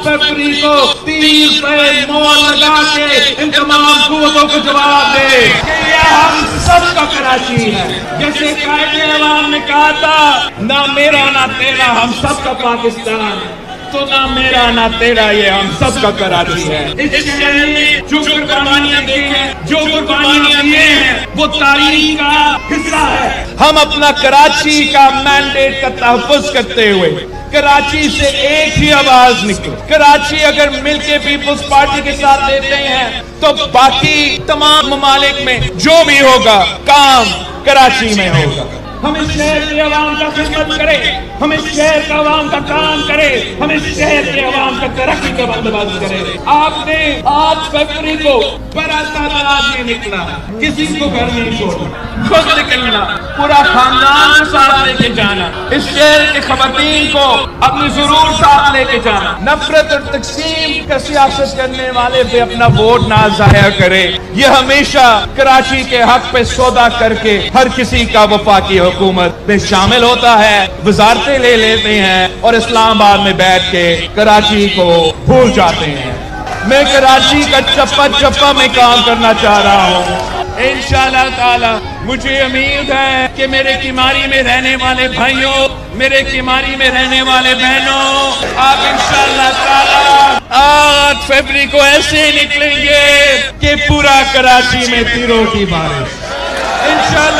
फरवरी को 30 पे मोहर लगा के इन तमाम कुव्वतों को जवाब दे कि ये हम सबका कराची है। जैसे कायदे अवाम ने कहा था, ना मेरा ना तेरा, हम सबका पाकिस्तान, तो ना मेरा ना तेरा, ये हम सबका कराची है। इस शहर में जो कुर्बानियां दी हैं, जो कुर्बानियां दिए हैं, वो तारीख का हिस्सा है। हम अपना कराची का मैंडेट का तहफ़्फ़ुज़ करते हुए कराची से एक ही आवाज निकले। कराची अगर मिलके पीपल्स पार्टी के साथ देते हैं तो बाकी तमाम ममालिक में जो भी होगा काम कराची में होगा। हम इस शहर के अवाम का खिदमत करें, हम इस शहर का अवाम का काम करें, हम इस शहर के अवाम का तरक्की का बंदोबस्त करें। आपने 8 फरवरी को बड़ा तादाद में निकला, किसी को घर नहीं छोड़ना, खुद निकलना, पूरा खानदान को साथ लेके जाना, इस शहर के खवातीन को अपनी जरूर साथ लेके जाना। नफरत और तकसीम का सियासत करने वाले पे अपना वोट ना जाया करे। ये हमेशा कराची के हक पे सौदा करके हर किसी का वफाकी हुकूमत में शामिल होता है, वजारतें ले लेते हैं और इस्लामाबाद में बैठ के कराची को भूल जाते हैं। मैं कराची का चप्पा चप्पा में काम करना चाह रहा हूँ। इंशाअल्लाह ताला मुझे उम्मीद है कि मेरे किमारी में रहने वाले भाइयों, मेरे किमारी में रहने वाले बहनों, आप इंशाअल्लाह ताला 8 फरवरी को ऐसे निकलेंगे कि पूरा कराची में तीरों की बारिश। इंशाअल्लाह